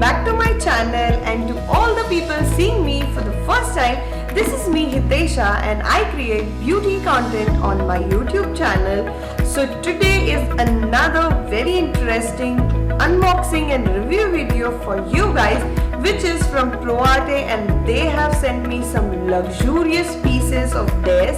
back to my channel, and to all the people seeing me for the first time, this is me Hitesha and I create beauty content on my YouTube channel. So today is another very interesting unboxing and review video for you guys, which is from Proarte, and they have sent me some luxurious pieces of theirs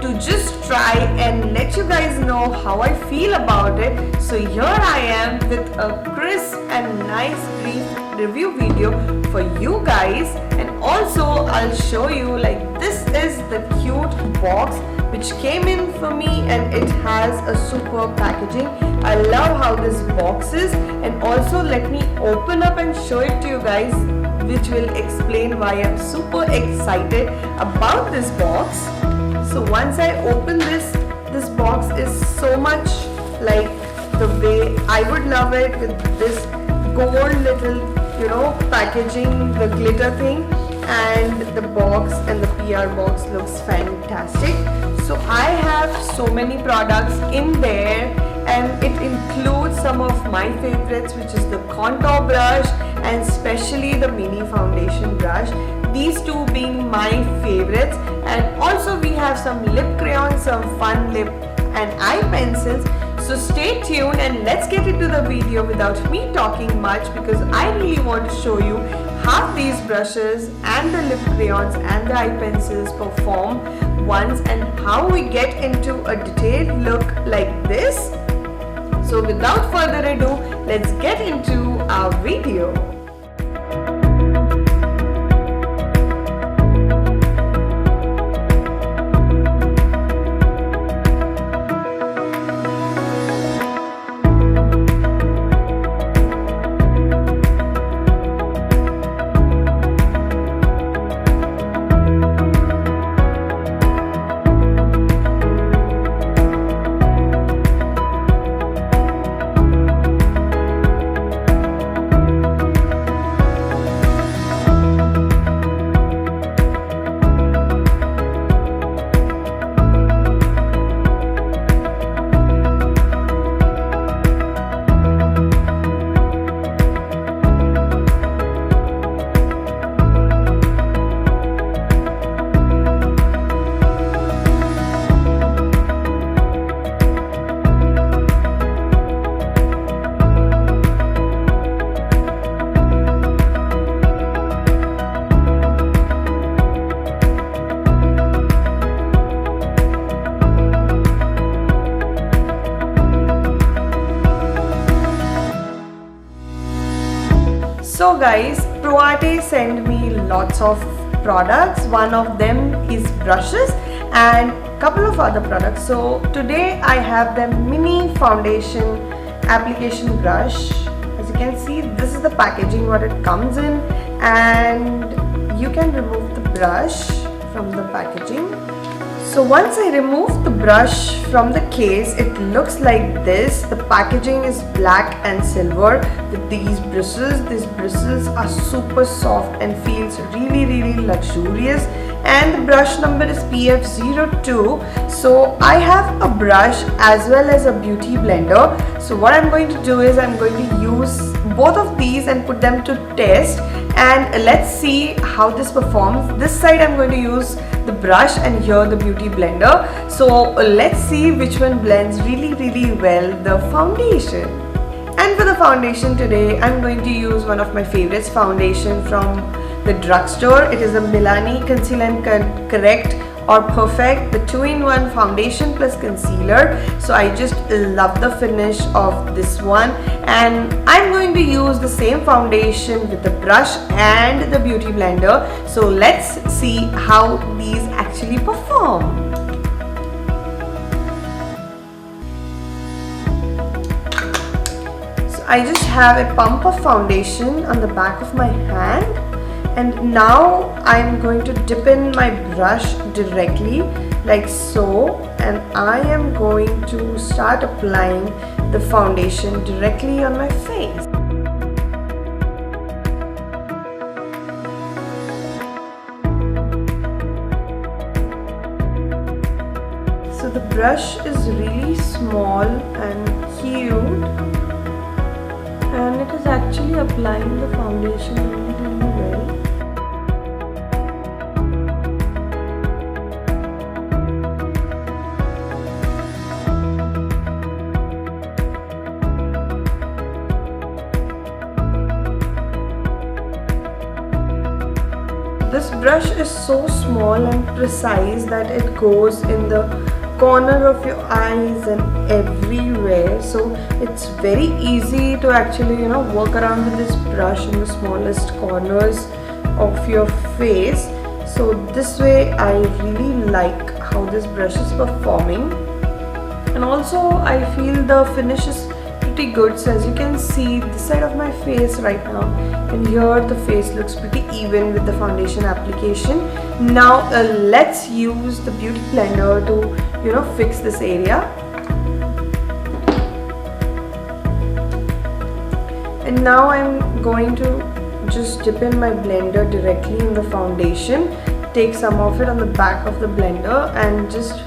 to just try and let you guys know how I feel about it. So here I am with a crisp and nice brief review video for you guys, and also I'll show you, like, this is the cute box which came in for me, and it has a superb packaging. I love how this box is, and also let me open up and show it to you guys, which will explain why I'm super excited about this box. So once I open this box is so much like the way I would love it, with this gold little, packaging, the glitter thing, and the box and the PR box looks fantastic. So I have so many products in there, and it includes some of my favorites, which is the contour brush and especially the mini foundation brush, these two being my favorites. And also we have some lip crayons, some fun lip and eye pencils. So stay tuned and let's get into the video without me talking much, because I really want to show you how these brushes and the lip crayons and the eye pencils perform once, and how we get into a detailed look like this. So without further ado, let's get into our video. So guys, Proarte sent me lots of products. One of them is brushes and a couple of other products. So today I have the mini foundation application brush. As you can see, this is the packaging what it comes in, and you can remove the brush from the packaging. So once I remove the brush from the case, it looks like this. The packaging is black and silver with these bristles. These bristles are super soft and feels really luxurious, and the brush number is PF02. So I have a brush as well as a beauty blender. So what I'm going to do is I'm going to use both of these and put them to test, and let's see how this performs. This side I'm going to use the brush and here the beauty blender. So let's see which one blends really well the foundation. And for the foundation today, I'm going to use one of my favorites foundation from the drugstore. It is a Milani Conceal and Correct or Perfect, the 2-in-1 foundation plus concealer. So I just love the finish of this one, and I'm going to use the same foundation with the brush and the beauty blender. So let's see how these actually perform. So I just have a pump of foundation on the back of my hand, and now I'm going to dip in my brush directly like so, and I am going to start applying the foundation directly on my face. So the brush is really small and cute, and it is actually applying the foundation really, really well. This brush is so small and precise that it goes in the corner of your eyes and everywhere, so it's very easy to actually work around with this brush in the smallest corners of your face. So this way I really like how this brush is performing, and also I feel the finish is pretty good. So as you can see, this side of my face right now and here the face looks pretty even with the foundation application. Now let's use the beauty blender to fix this area. And now I'm going to just dip in my blender directly in the foundation, take some of it on the back of the blender and just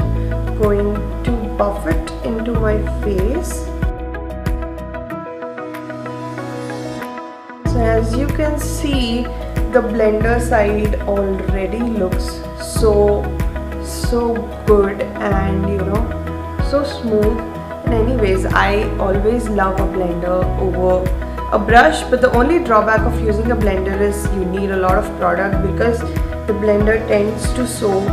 going to buff it into my face. So as you can see, the blender side already looks so good and so smooth. And anyways, I always love a blender over a brush, but the only drawback of using a blender is you need a lot of product, because the blender tends to soak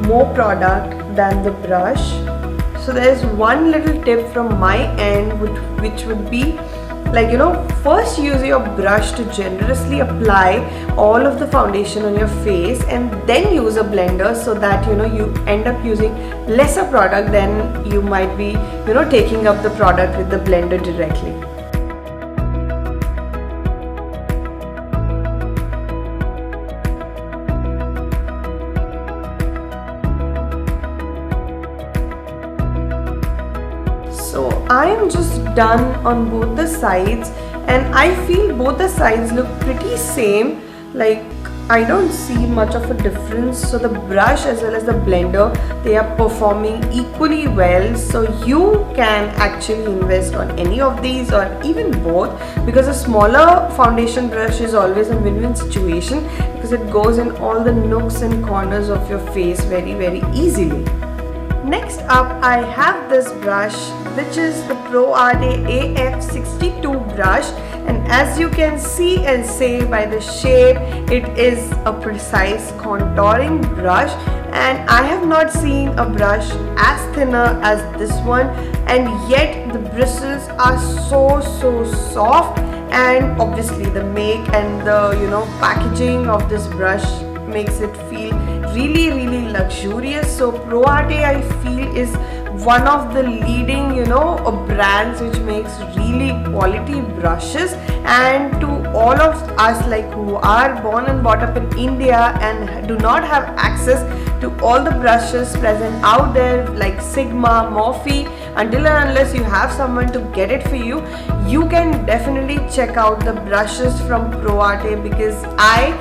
more product than the brush. So there's one little tip from my end which would be like, first use your brush to generously apply all of the foundation on your face and then use a blender, so that you end up using lesser product than you might be taking up the product with the blender directly. So I am just done on both the sides, and I feel both the sides look pretty same. Like, I don't see much of a difference. So the brush as well as the blender, they are performing equally well. So you can actually invest on any of these or even both, because a smaller foundation brush is always a win-win situation, because it goes in all the nooks and corners of your face very, very easily. Next up, I have this brush, which is the Proarte AF62 brush, and as you can see and say by the shape, it is a precise contouring brush, and I have not seen a brush as thinner as this one, and yet the bristles are so soft. And obviously the make and the packaging of this brush makes it feel really luxurious. So Proarte, I feel, is one of the leading brands which makes really quality brushes. And to all of us who are born and brought up in India and do not have access to all the brushes present out there like Sigma, Morphe, until and unless you have someone to get it for you, you can definitely check out the brushes from Proarte, because I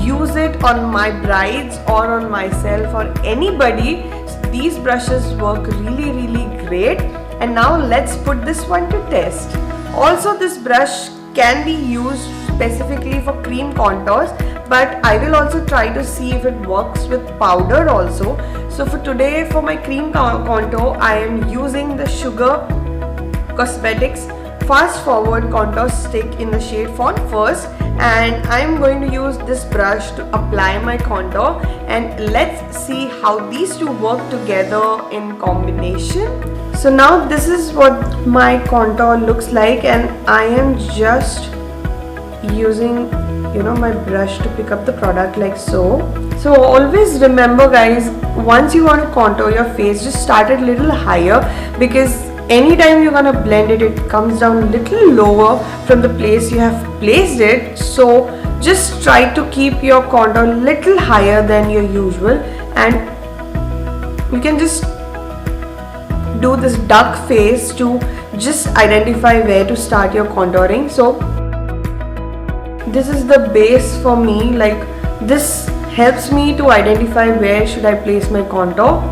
use it on my brides or on myself or anybody. These brushes work really great. And now let's put this one to test. Also, this brush can be used specifically for cream contours, but I will also try to see if it works with powder also. So for today, for my cream contour, I am using the Sugar Cosmetics Fast Forward Contour Stick in the shade Fawn First, and I am going to use this brush to apply my contour, and let's see how these two work together in combination. So now this is what my contour looks like, and I am just using my brush to pick up the product like so. So always remember guys, once you want to contour your face, just start it a little higher, because anytime you're gonna blend it, it comes down a little lower from the place you have placed it. So just try to keep your contour a little higher than your usual, and you can just do this duck face to just identify where to start your contouring. So this is the base for me, like this helps me to identify where should I place my contour.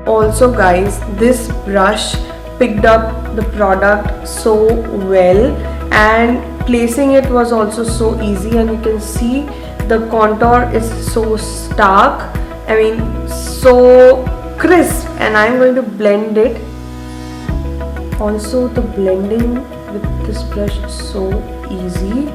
Also guys, this brush picked up the product so well, and placing it was also so easy, and you can see the contour is so stark, I mean so crisp, and I'm going to blend it. Also the blending with this brush is so easy.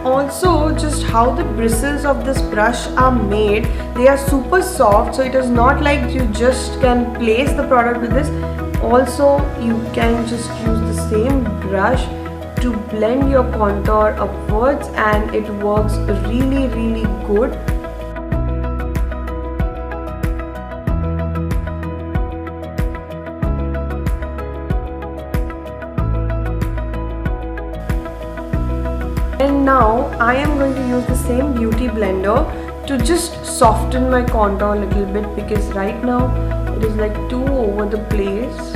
Also, just how the bristles of this brush are made, they are super soft, so it is not like you just can place the product with this. Also, you can just use the same brush to blend your contour upwards, and it works really good. And now I am going to use the same beauty blender to just soften my contour a little bit, because right now it is like too over the place.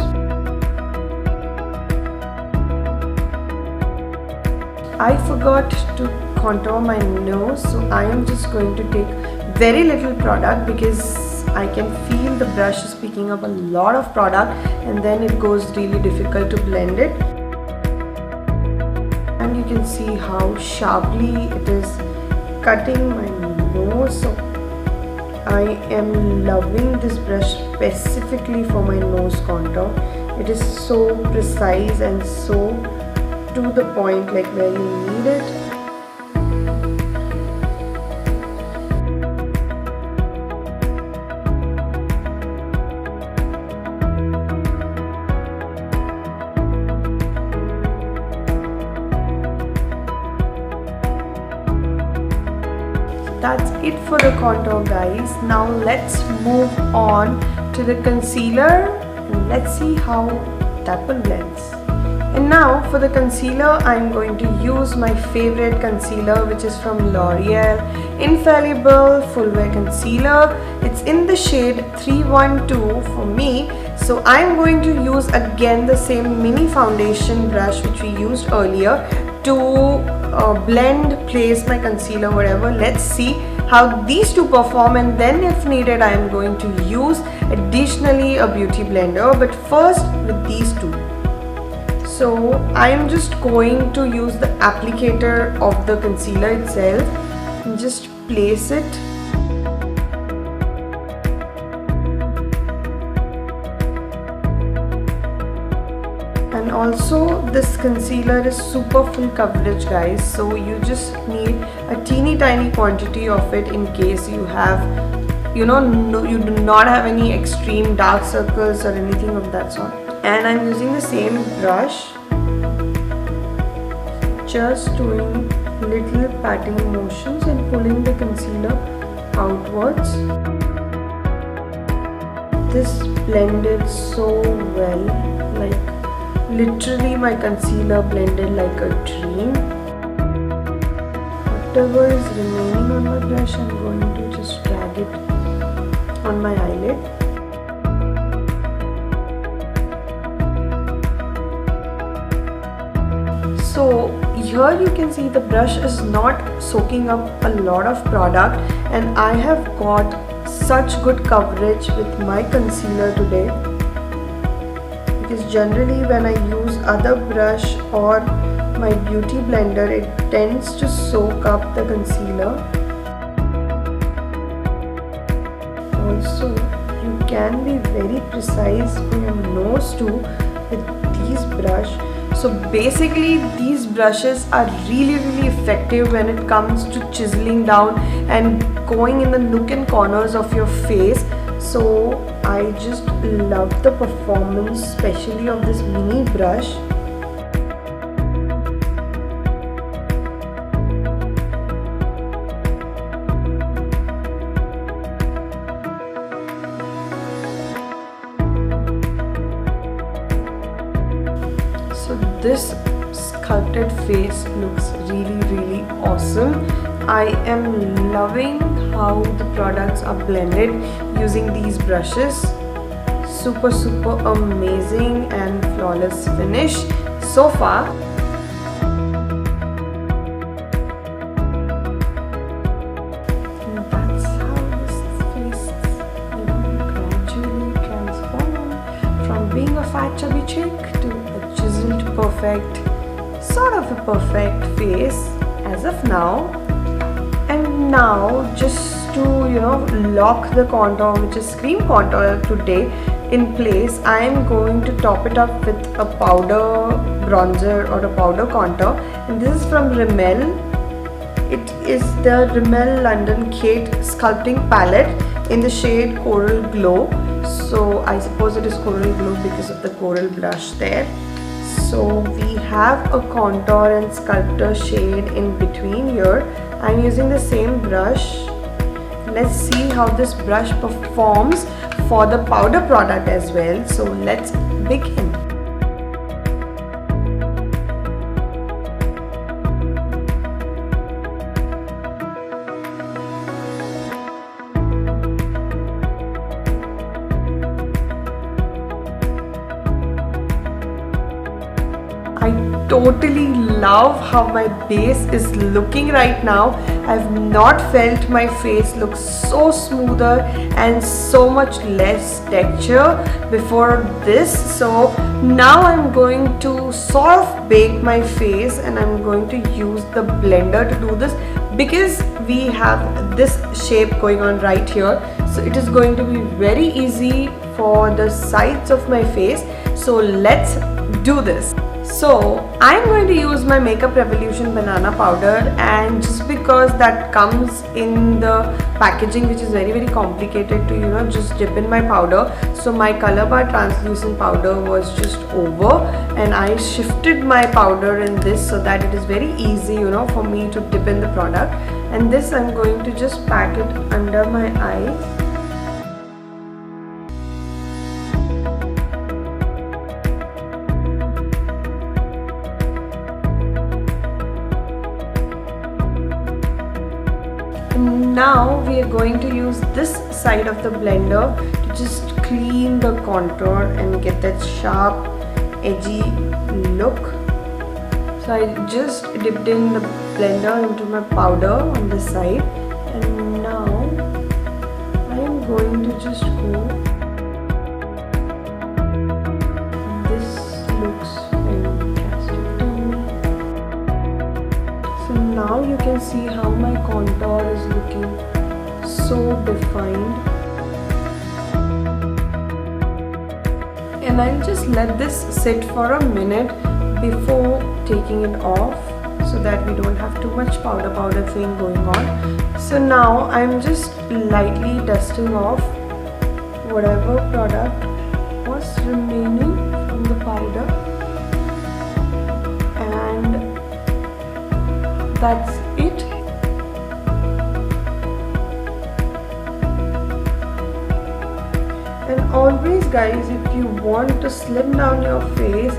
I forgot to contour my nose, so I am just going to take very little product, because I can feel the brush is picking up a lot of product, and then it goes really difficult to blend it. And you can see how sharply it is cutting my nose. So I am loving this brush specifically for my nose contour. It is so precise and so to the point, like where you need it. That's it for the contour, guys. Now let's move on to the concealer, and let's see how that one blends. And now for the concealer, I'm going to use my favorite concealer, which is from L'Oreal Infallible Full Wear Concealer. It's in the shade 312 for me. So I'm going to use again the same mini foundation brush which we used earlier to blend, place my concealer, whatever. Let's see how these two perform, and then if needed I am going to use additionally a beauty blender, but first with these two. So I am just going to use the applicator of the concealer itself and just place it. And also this concealer is super full coverage, guys, so you just need a teeny tiny quantity of it in case you have, you do not have any extreme dark circles or anything of that sort. And I'm using the same brush, just doing little patting motions and pulling the concealer outwards. This blended so well, like literally my concealer blended like a dream. Whatever is remaining on my brush, I'm going to just drag it on my eyelid. So here you can see the brush is not soaking up a lot of product, and I have got such good coverage with my concealer today. Because generally when I use other brush or my beauty blender, it tends to soak up the concealer. Also, you can be very precise on your nose too with these brush. So basically these brushes are really effective when it comes to chiseling down and going in the nook and corners of your face. So I just love the performance, especially of this mini brush. So this sculpted face looks really awesome. I am loving how the products are blended using these brushes. Super amazing and flawless finish so far. And that's how this face gradually transformed from being a fat chubby chick to a chiseled perfect, sort of a perfect face as of now. And now, just to lock the contour, which is cream contour today, in place, I am going to top it up with a powder bronzer or a powder contour, and this is from Rimmel. It is the Rimmel London Kate Sculpting palette in the shade Coral Glow. So I suppose it is Coral Glow because of the coral blush there. So we have a contour and sculptor shade in between here. I'm using the same brush. Let's see how this brush performs for the powder product as well. So let's begin. I totally love how my base is looking right now. I've not felt my face look so smoother and so much less texture before this. So now I'm going to sort of bake my face, and I'm going to use the blender to do this because we have this shape going on right here. So it is going to be very easy for the sides of my face. So let's do this. So I'm going to use my Makeup Revolution banana powder, and just because that comes in the packaging, which is very complicated to just dip in my powder, so my Color Bar translucent powder was just over, and I shifted my powder in this so that it is very easy for me to dip in the product. And this I'm going to just pat it under my eyes. Now we are going to use this side of the blender to just clean the contour and get that sharp, edgy look. So I just dipped in the blender into my powder on this side, and now I am going to just go. This looks fantastic to me. So now you can see how my contour is looking so defined. And I'll just let this sit for a minute before taking it off, so that we don't have too much powder thing going on. So now I'm just lightly dusting off whatever product was remaining from the powder, and that's it. And always guys, if you want to slim down your face,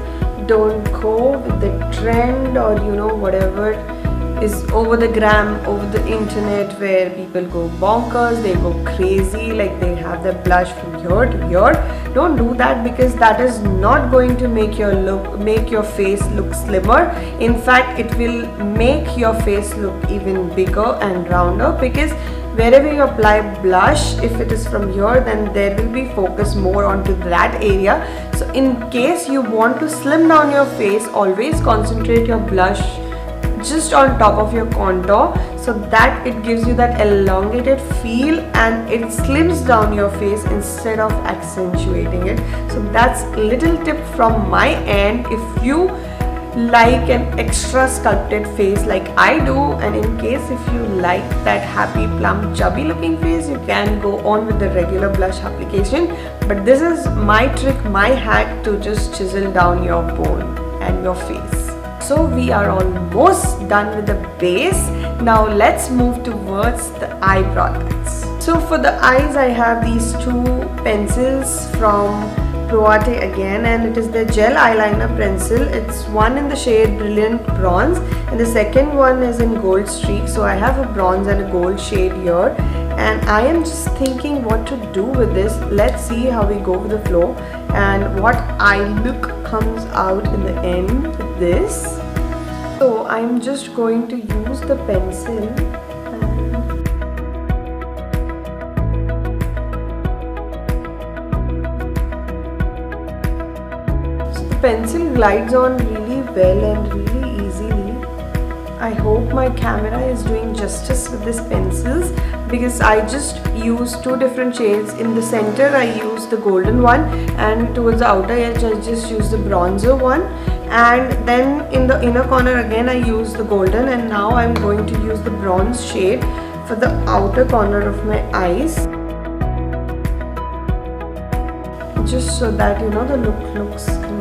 don't go with the trend or whatever is over the gram, over the internet, where people go bonkers, they go crazy, like they have their blush from here to here. Don't do that, because that is not going to make your face look slimmer. In fact, it will make your face look even bigger and rounder, because wherever you apply blush, if it is from here, then there will be focus more onto that area. So in case you want to slim down your face, always concentrate your blush just on top of your contour, so that it gives you that elongated feel and it slims down your face instead of accentuating it. So that's a little tip from my end. If you like an extra sculpted face like I do, and in case if you like that happy plump chubby looking face, you can go on with the regular blush application. But this is my trick, my hack to just chisel down your bone and your face. So we are almost done with the base. Now let's move towards the eye products. So for the eyes, I have these two pencils from Proarte again, and it is the gel eyeliner pencil. It's one in the shade Brilliant Bronze and the second one is in Gold Streak. So I have a bronze and a gold shade here, and I am just thinking what to do with this. Let's see how we go with the flow and what eye look comes out in the end with this. So I'm just going to use the pencil. Pencil glides on really well and really easily. I hope my camera is doing justice with these pencils, because I just use two different shades. In the center I use the golden one, and towards the outer edge I just use the bronzer one, and then in the inner corner again I use the golden, and now I'm going to use the bronze shade for the outer corner of my eyes, just so that you know the look looks connected.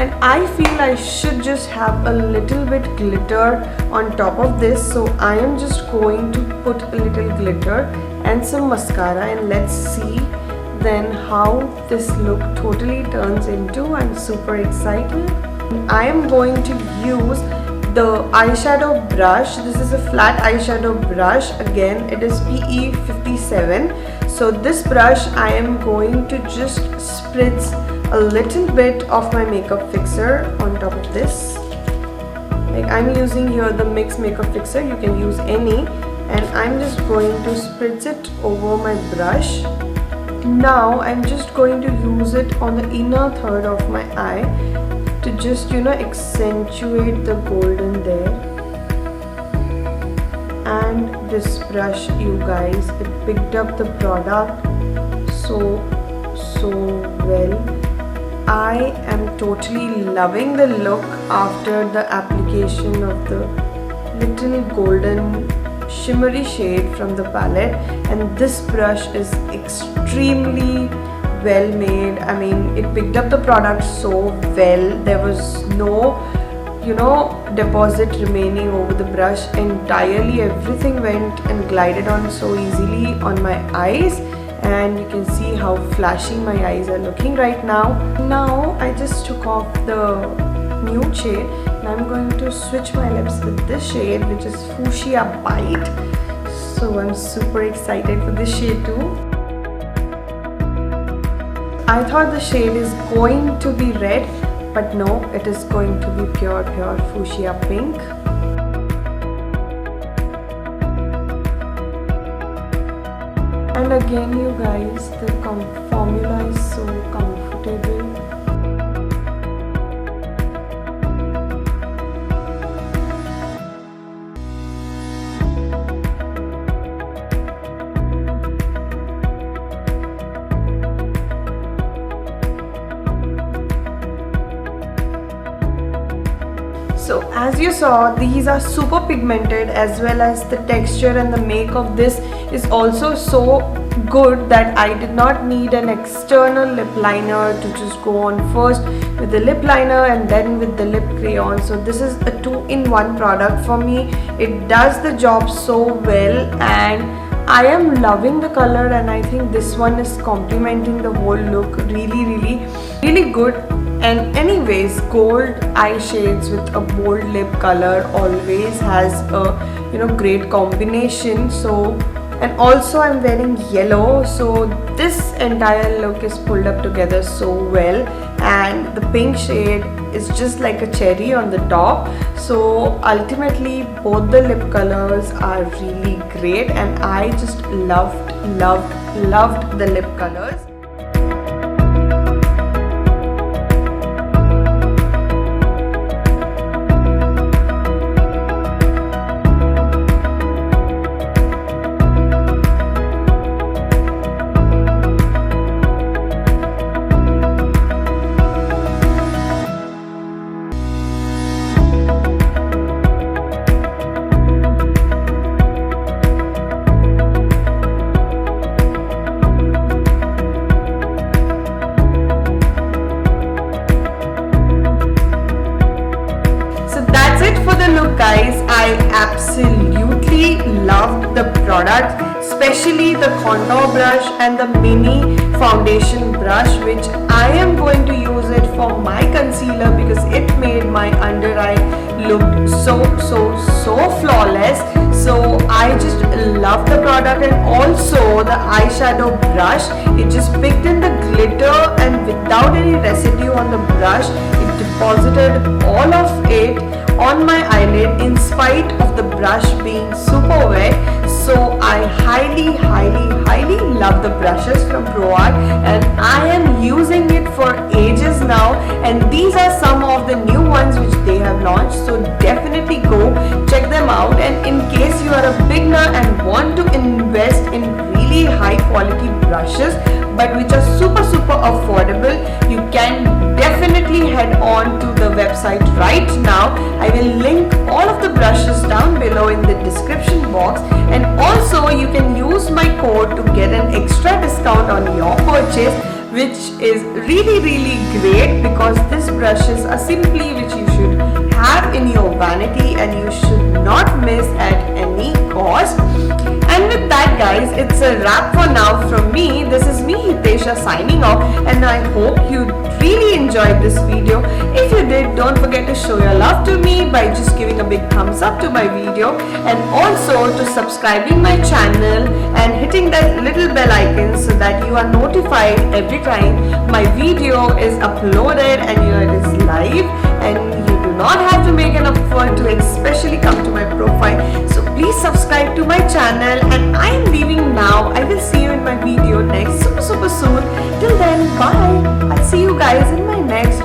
And I feel I should just have a little bit glitter on top of this, so I am just going to put a little glitter and some mascara, and let's see then how this look totally turns into. I'm super excited. I am going to use the eyeshadow brush. This is a flat eyeshadow brush. Again, it is PE57. So this brush I am going to just spritz a little bit of my makeup fixer on top of this. Like I'm using here the mix makeup fixer, you can use any, and I'm just going to spritz it over my brush. Now I'm just going to use it on the inner third of my eye to just, you know, accentuate the golden there. And this brush, you guys, it picked up the product so well. I am totally loving the look after the application of the little golden shimmery shade from the palette, and this brush is extremely well made. I mean, it picked up the product so well. There was no, you know, deposit remaining over the brush. Entirely everything went and glided on so easily on my eyes, and you can see how flashing my eyes are looking right now. Now I just took off the nude shade and I'm going to switch my lips with this shade, which is Fuchsia Bite. So I'm super excited for this shade too. I thought the shade is going to be red, but no, it is going to be pure fuchsia pink. And again, you guys, the formula is so comfortable. So as you saw, these are super pigmented, as well as the texture and the make of this is also so good that I did not need an external lip liner to just go on first with the lip liner and then with the lip crayon. So this is a 2-in-1 product for me. It does the job so well, and I am loving the color, and I think this one is complementing the whole look really good. And anyways, gold eye shades with a bold lip color always has a, you know, great combination. So, and also I'm wearing yellow, so this entire look is pulled up together so well. And the pink shade is just like a cherry on the top. So ultimately both the lip colors are really great, and I just loved the lip colors. Guys, I absolutely absolutely loved the product, especially the contour brush and the mini foundation brush, which I am going to use it for my concealer because it made my under eye look so flawless. So I just love the product, and also the eyeshadow brush, it just picked in the glitter and without any residue on the brush, it deposited all of it on my eyelid in spite of the brush being super wet. So I highly love the brushes from Proarte, and I am using it for ages now, and these are some of the new ones which they have launched, so definitely go check them out. And in case you are a beginner and want to invest in really high quality brushes but which are super affordable, you can definitely head on to the website right now. I will link all of the brushes down below in the description box, and also you can use my code to get an extra discount on your purchase, which is really great because these brushes are simply which you should have in your vanity and you should not miss at any cost. And with that, guys, it's a wrap for now from me. This is me, Hitesha, signing off, and I hope you really enjoyed this video. If you did, don't forget to show your love to me by just giving a big thumbs up to my video, and also to subscribing my channel and hitting that little bell icon so that you are notified every time my video is uploaded and it is live, and you do not have to make an effort to especially come to my profile. So please subscribe to my channel, and I am leaving now. I will see you in my video next super soon. Till then, bye. I'll see you guys in my next